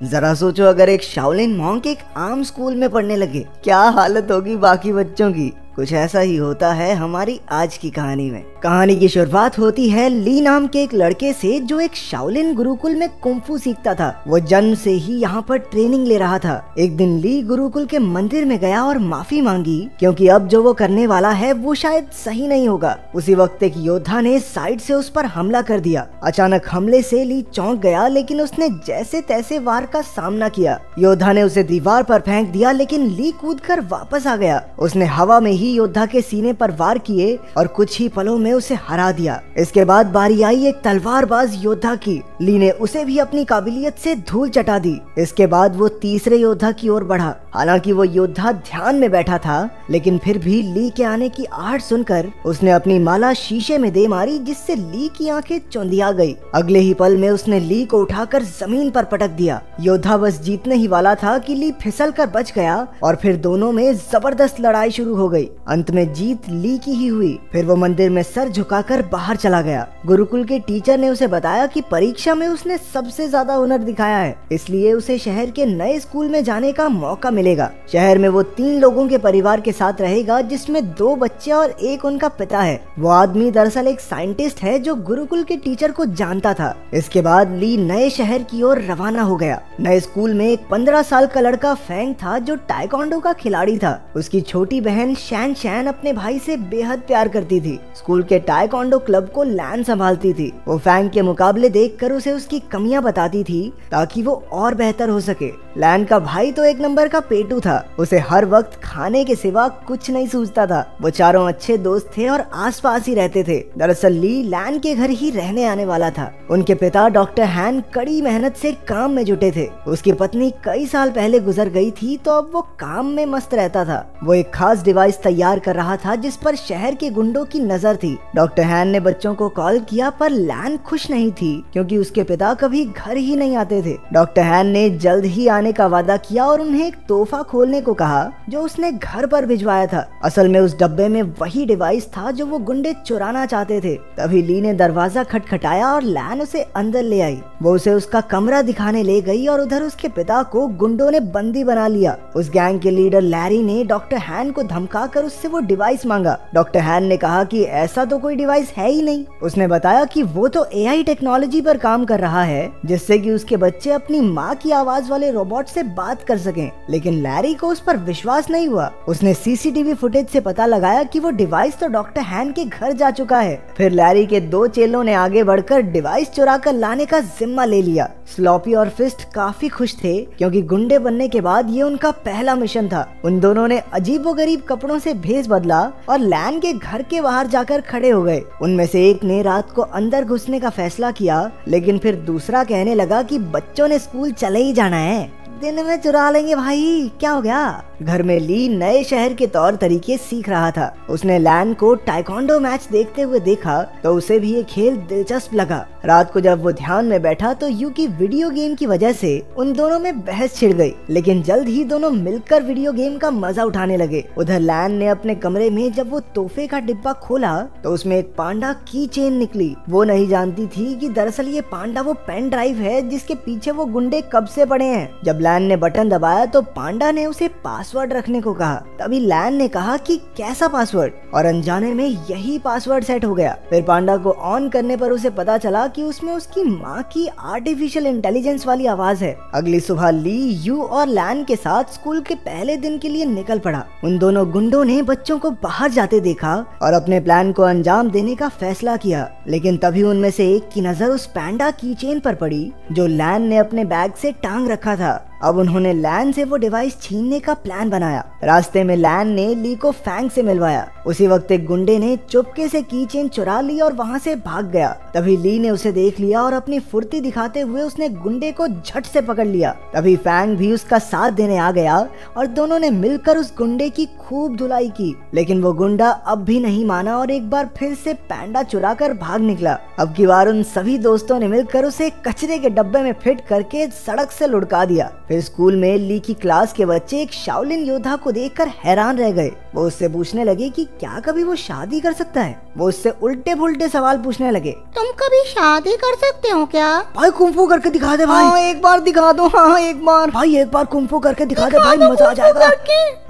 जरा सोचो, अगर एक शाओलिन मॉन्क एक आम स्कूल में पढ़ने लगे, क्या हालत होगी बाकी बच्चों की। कुछ ऐसा ही होता है हमारी आज की कहानी में। कहानी की शुरुआत होती है ली नाम के एक लड़के से, जो एक शाओलिन गुरुकुल में कुंफू सीखता था। वो जन्म से ही यहाँ पर ट्रेनिंग ले रहा था। एक दिन ली गुरुकुल के मंदिर में गया और माफी मांगी, क्योंकि अब जो वो करने वाला है वो शायद सही नहीं होगा। उसी वक्त एक योद्धा ने साइड से उस पर हमला कर दिया। अचानक हमले से ली चौंक गया, लेकिन उसने जैसे तैसे वार का सामना किया। योद्धा ने उसे दीवार पर फेंक दिया, लेकिन ली कूदकर वापस आ गया। उसने हवा में ही योद्धा के सीने पर वार किए और कुछ ही पलों में उसे हरा दिया। इसके बाद बारी आई एक तलवारबाज योद्धा की। ली ने उसे भी अपनी काबिलियत से धूल चटा दी। इसके बाद वो तीसरे योद्धा की ओर बढ़ा। हालांकि वो योद्धा ध्यान में बैठा था, लेकिन फिर भी ली के आने की आहट सुनकर उसने अपनी माला शीशे में दे मारी, जिससे ली की आंखें चौंधिया गई। अगले ही पल में उसने ली को उठाकर जमीन पर पटक दिया। योद्धा बस जीतने ही वाला था कि ली फिसल कर बच गया और फिर दोनों में जबरदस्त लड़ाई शुरू हो गई। अंत में जीत ली की ही हुई। फिर वो मंदिर में सर झुकाकर बाहर चला गया। गुरुकुल के टीचर ने उसे बताया कि परीक्षा में उसने सबसे ज्यादा हुनर दिखाया है, इसलिए उसे शहर के नए स्कूल में जाने का मौका मिलेगा। शहर में वो 3 लोगों के परिवार के साथ रहेगा, जिसमें 2 बच्चे और एक उनका पिता है। वो आदमी दरअसल एक साइंटिस्ट है जो गुरुकुल के टीचर को जानता था। इसके बाद ली नए शहर की ओर रवाना हो गया। नए स्कूल में एक 15 साल का लड़का फैंग था, जो टाइकोंडो का खिलाड़ी था। उसकी छोटी बहन शैन शैन अपने भाई से बेहद प्यार करती थी। स्कूल के टाइकोंडो क्लब को लैन संभालती थी। वो फैंग के मुकाबले देखकर उसे उसकी कमियां बताती थी, ताकि वो और बेहतर हो सके। लैन का भाई तो एक नंबर का पेटू था। उसे हर वक्त खाने के सिवा कुछ नहीं सूझता था। वो चारों अच्छे दोस्त थे और आसपास ही रहते थे। दरअसल ली लैन के घर ही रहने आने वाला था। उनके पिता डॉक्टर हैन कड़ी मेहनत से काम में जुटे थे। उसकी पत्नी कई साल पहले गुजर गई थी, तो अब वो काम में मस्त रहता था। वो एक खास डिवाइस तैयार कर रहा था, जिस पर शहर के गुंडों की नजर थी। डॉक्टर हैन ने बच्चों को कॉल किया, पर लैन खुश नहीं थी, क्योंकि उसके पिता कभी घर ही नहीं आते थे। डॉक्टर हैन ने जल्द ही आने का वादा किया और उन्हें एक तोहफा खोलने को कहा, जो उसने घर पर भिजवाया था। असल में उस डब्बे में वही डिवाइस था जो वो गुंडे चुराना चाहते थे। तभी ली ने दरवाजा खटखटाया और लैन उसे अंदर ले आई। वो उसे उसका कमरा दिखाने ले गई और उधर उसके पिता को गुंडों ने बंदी बना लिया। उस गैंग के लीडर लैरी ने डॉक्टर हैन को धमकाकर उससे वो डिवाइस मांगा। डॉक्टर हैन ने कहा कि ऐसा तो कोई डिवाइस है ही नहीं। उसने बताया कि वो तो एआई टेक्नोलॉजी पर काम कर रहा है, जिससे कि उसके बच्चे अपनी माँ की आवाज वाले रोबोट से बात कर सकें। लेकिन लैरी को उस पर विश्वास नहीं हुआ। उसने सीसीटीवी फुटेज से पता लगाया कि वो डिवाइस तो डॉक्टर हैन के घर जा चुका है। फिर लैरी के 2 चेलों ने आगे बढ़कर डिवाइस चुरा कर लाने का जिम्मा ले लिया। स्लॉपी और फिस्ट काफी खुश थे, क्योंकि गुंडे बनने के बाद ये उनका पहला मिशन था। उन दोनों ने अजीबोगरीब कपड़ों से भेष बदला और लैन के घर के बाहर जाकर खड़े हो गए। उनमें से एक ने रात को अंदर घुसने का फैसला किया, लेकिन फिर दूसरा कहने लगा कि बच्चों ने स्कूल चले ही जाना है, दिन में चुरा लेंगे भाई, क्या हो गया। घर में ली नए शहर के तौर तरीके सीख रहा था। उसने लैन को टाइकोंडो मैच देखते हुए देखा, तो उसे भी ये खेल दिलचस्प लगा। रात को जब वो ध्यान में बैठा, तो यू की वीडियो गेम की वजह से उन दोनों में बहस छिड़ गई। लेकिन जल्द ही दोनों मिलकर वीडियो गेम का मजा उठाने लगे। उधर लैन ने अपने कमरे में जब वो तोहफे का डिब्बा खोला, तो उसमें एक पांडा की चेन निकली। वो नहीं जानती थी कि दरअसल ये पांडा वो पेन ड्राइव है, जिसके पीछे वो गुंडे कब से पड़े हैं। जब लैन ने बटन दबाया, तो पांडा ने उसे पासवर्ड रखने को कहा। तभी लैन ने कहा कि कैसा पासवर्ड, और अनजाने में यही पासवर्ड सेट हो गया। फिर पांडा को ऑन करने पर उसे पता चला कि उसमें उसकी माँ की आर्टिफिशियल इंटेलिजेंस वाली आवाज है। अगली सुबह ली यू और लैन के साथ स्कूल के पहले दिन के लिए निकल पड़ा। उन दोनों गुंडों ने बच्चों को बाहर जाते देखा और अपने प्लान को अंजाम देने का फैसला किया। लेकिन तभी उनमें से एक की नजर उस पैंडा की चेन पर पड़ी, जो लैन ने अपने बैग से टांग रखा था। अब उन्होंने लैन से वो डिवाइस छीनने का प्लान बनाया। रास्ते में लैन ने ली को फैंग से मिलवाया। उसी वक्त एक गुंडे ने चुपके से की चेन चुरा ली और वहाँ से भाग गया। तभी ली ने उसे देख लिया और अपनी फुर्ती दिखाते हुए उसने गुंडे को झट से पकड़ लिया। तभी फैंग भी उसका साथ देने आ गया और दोनों ने मिलकर उस गुंडे की खूब धुलाई की। लेकिन वो गुंडा अब भी नहीं माना और एक बार फिर से पैंडा चुरा कर भाग निकला। अब की बार उन सभी दोस्तों ने मिलकर उसे कचरे के डब्बे में फिट करके सड़क से लुढ़का दिया। फिर स्कूल में ली की क्लास के बच्चे एक शाओलिन योद्धा को देखकर हैरान रह गए। वो उससे पूछने लगे कि क्या कभी वो शादी कर सकता है। वो उससे उल्टे पुल्टे सवाल पूछने लगे। तुम कभी शादी कर सकते हो क्या? भाई कुंफू करके दिखा दे भाई। हाँ, एक बार दिखा दो। हाँ एक बार भाई, एक बार कुंफू करके दिखा दे भाई, मजा आ जाएगा।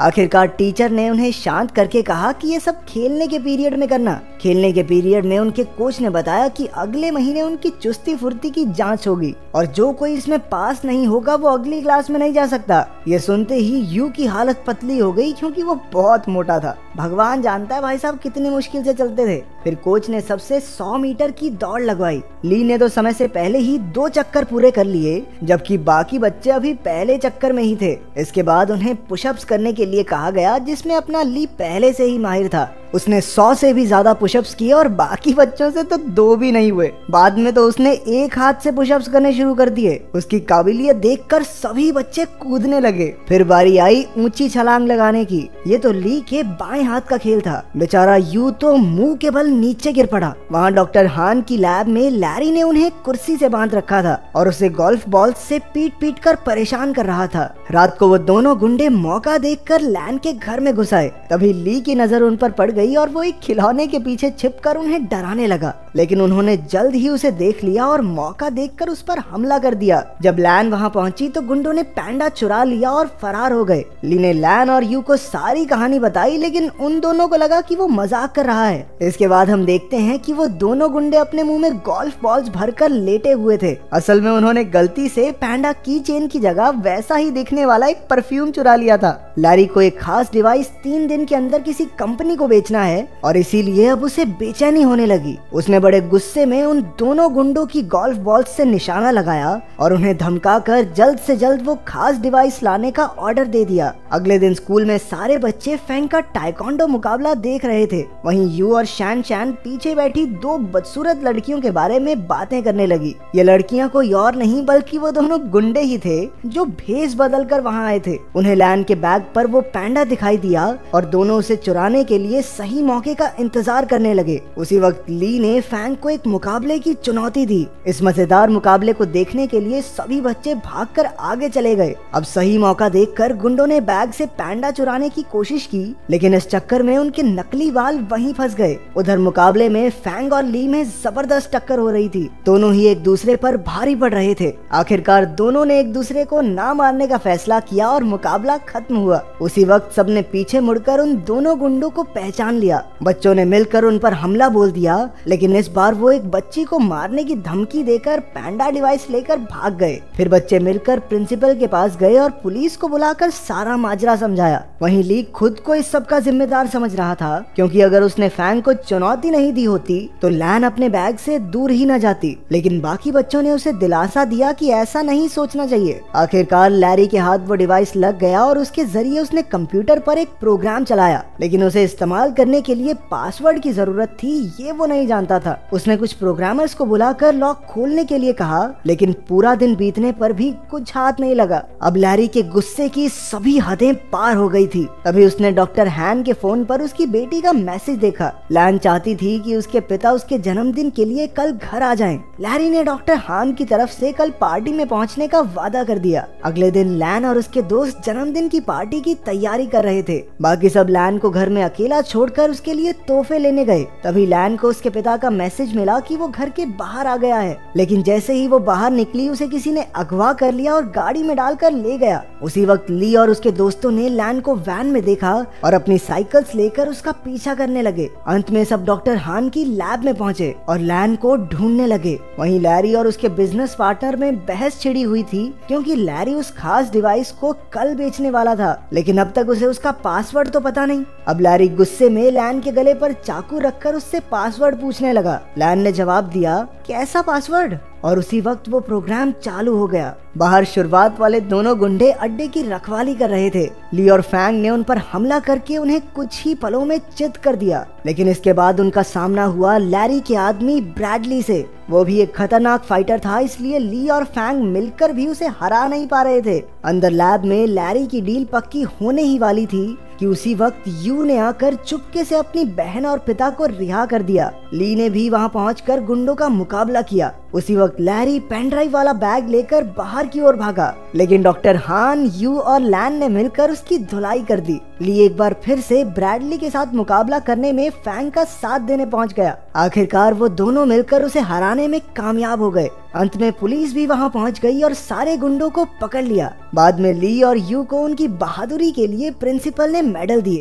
आखिरकार टीचर ने उन्हें शांत करके कहा कि ये सब खेलने के पीरियड में करना। खेलने के पीरियड में उनके कोच ने बताया कि अगले महीने उनकी चुस्ती फुर्ती की जांच होगी और जो कोई इसमें पास नहीं होगा वो अगली क्लास में नहीं जा सकता। ये सुनते ही यू की हालत पतली हो गई क्योंकि वो बहुत मोटा था। भगवान जानता है भाई साहब कितनी मुश्किल से चलते थे। फिर कोच ने सबसे 100 मीटर की दौड़ लगवाई। ली ने तो समय से पहले ही 2 चक्कर पूरे कर लिए, जबकि बाकी बच्चे अभी पहले चक्कर में ही थे। इसके बाद उन्हें पुशअप्स करने के लिए कहा गया, जिसमें अपना ली पहले से ही माहिर था। उसने 100 से भी ज्यादा पुशअप्स किए और बाकी बच्चों से तो 2 भी नहीं हुए। बाद में तो उसने एक हाथ से पुशअप्स करने शुरू कर दिए। उसकी काबिलियत देखकर सभी बच्चे कूदने लगे। फिर बारी आई ऊंची छलांग लगाने की। ये तो ली के बाएं हाथ का खेल था। बेचारा यू तो मुंह के बल नीचे गिर पड़ा। वहाँ डॉक्टर हान की लैब में लैरी ने उन्हें कुर्सी से बांध रखा था और उसे गोल्फ बॉल से पीट पीट कर परेशान कर रहा था। रात को वो दोनों गुंडे मौका देखकर लैन के घर में घुस आए। तभी ली की नजर उन पर पड़ गई और वो एक खिलौने के पीछे छिपकर उन्हें डराने लगा, लेकिन उन्होंने जल्द ही उसे देख लिया और मौका देखकर उस पर हमला कर दिया। जब लैन वहाँ पहुंची तो गुंडों ने पैंडा चुरा लिया और फरार हो गए। ली ने लैन और यू को सारी कहानी बताई, लेकिन उन दोनों को लगा कि वो मजाक कर रहा है। इसके बाद हम देखते हैं कि वो दोनों गुंडे अपने मुंह में गोल्फ बॉल्स भरकर लेटे हुए थे। असल में उन्होंने गलती से पैंडा की चेन की जगह वैसा ही दिखने वाला एक परफ्यूम चुरा लिया था। लैरी को एक खास डिवाइस 3 दिन के अंदर किसी कंपनी को बेचना है और इसीलिए अब उसे बेचैनी होने लगी। उसने बड़े गुस्से में उन दोनों गुंडों की गोल्फ बॉल से निशाना लगाया और उन्हें धमकाकर जल्द से जल्द वो खास डिवाइस लाने का ऑर्डर दे दिया। अगले दिन स्कूल में सारे बच्चे फैंग का टाइकोंडो मुकाबला देख रहे थे। वहीं यू और शैन शैन पीछे बैठी 2 बदसूरत लड़कियों के बारे में बातें करने लगी। ये लड़कियां कोई और नहीं बल्कि वो दोनों गुंडे ही थे जो भेष बदल कर वहाँ आए थे। उन्हें लैन के बैग पर वो पैंडा दिखाई दिया और दोनों उसे चुराने के लिए सही मौके का इंतजार करने लगे। उसी वक्त ली ने फैंग को एक मुकाबले की चुनौती दी। इस मजेदार मुकाबले को देखने के लिए सभी बच्चे भागकर आगे चले गए। अब सही मौका देखकर गुंडों ने बैग से पैंडा चुराने की कोशिश की, लेकिन इस चक्कर में उनके नकली बाल वहीं फंस गए। उधर मुकाबले में फैंग और ली में जबरदस्त टक्कर हो रही थी। दोनों ही एक दूसरे पर भारी पड़ रहे थे। आखिरकार दोनों ने एक दूसरे को ना मारने का फैसला किया और मुकाबला खत्म हुआ। उसी वक्त सबने पीछे मुड़कर उन दोनों गुंडों को पहचान लिया। बच्चों ने मिलकर उन पर हमला बोल दिया, लेकिन इस बार वो एक बच्ची को मारने की धमकी देकर पैंडा डिवाइस लेकर भाग गए। फिर बच्चे मिलकर प्रिंसिपल के पास गए और पुलिस को बुलाकर सारा माजरा समझाया। वहीं ली खुद को इस सब का जिम्मेदार समझ रहा था, क्योंकि अगर उसने फैंग को चुनौती नहीं दी होती तो लैन अपने बैग से दूर ही न जाती। लेकिन बाकी बच्चों ने उसे दिलासा दिया कि ऐसा नहीं सोचना चाहिए। आखिरकार लैरी के हाथ वो डिवाइस लग गया और उसके जरिए उसने कंप्यूटर पर एक प्रोग्राम चलाया, लेकिन उसे इस्तेमाल करने के लिए पासवर्ड की जरूरत थी ये वो नहीं जानता था। उसने कुछ प्रोग्रामर्स को बुलाकर लॉक खोलने के लिए कहा, लेकिन पूरा दिन बीतने पर भी कुछ हाथ नहीं लगा। अब लैरी के गुस्से की सभी हदें पार हो गई थी। तभी उसने डॉक्टर हैन के फोन पर उसकी बेटी का मैसेज देखा। लैन चाहती थी कि उसके पिता उसके जन्मदिन के लिए कल घर आ जाएं। लैरी ने डॉक्टर हान की तरफ से कल पार्टी में पहुंचने का वादा कर दिया। अगले दिन लैन और उसके दोस्त जन्मदिन की पार्टी की तैयारी कर रहे थे। बाकी सब लैन को घर में अकेला छोड़कर उसके लिए तोहफे लेने गए। तभी लैन को उसके पिता का मैसेज मिला कि वो घर के बाहर आ गया है, लेकिन जैसे ही वो बाहर निकली उसे किसी ने अगवा कर लिया और गाड़ी में डालकर ले गया। उसी वक्त ली और उसके दोस्तों ने लैन को वैन में देखा और अपनी साइकिल्स लेकर उसका पीछा करने लगे। अंत में सब डॉक्टर हान की लैब में पहुंचे और लैन को ढूंढने लगे। वहीं लैरी और उसके बिजनेस पार्टनर में बहस छिड़ी हुई थी, क्योंकि लैरी उस खास डिवाइस को कल बेचने वाला था, लेकिन अब तक उसे उसका पासवर्ड तो पता नहीं। अब लैरी गुस्से में लैन के गले पर चाकू रखकर उससे पासवर्ड पूछने लगा। लैन ने जवाब दिया, कैसा पासवर्ड? और उसी वक्त वो प्रोग्राम चालू हो गया। बाहर शुरुआत वाले दोनों गुंडे अड्डे की रखवाली कर रहे थे। ली और फैंग ने उन पर हमला करके उन्हें कुछ ही पलों में चित कर दिया, लेकिन इसके बाद उनका सामना हुआ लैरी के आदमी ब्रैडली से। वो भी एक खतरनाक फाइटर था, इसलिए ली और फैंग मिलकर भी उसे हरा नहीं पा रहे थे। अंदर लैब में लैरी की डील पक्की होने ही वाली थी कि उसी वक्त यू ने आकर चुपके से अपनी बहन और पिता को रिहा कर दिया। ली ने भी वहां पहुंचकर गुंडों का मुकाबला किया। उसी वक्त लैरी पेन ड्राइव वाला बैग लेकर बाहर की ओर भागा, लेकिन डॉक्टर हान, यू और लैन ने मिलकर उसकी धुलाई कर दी। ली एक बार फिर से ब्रैडली के साथ मुकाबला करने में फैंग का साथ देने पहुंच गया। आखिरकार वो दोनों मिलकर उसे हराने में कामयाब हो गए। अंत में पुलिस भी वहां पहुंच गई और सारे गुंडों को पकड़ लिया। बाद में ली और यू को उनकी बहादुरी के लिए प्रिंसिपल ने मेडल दिए।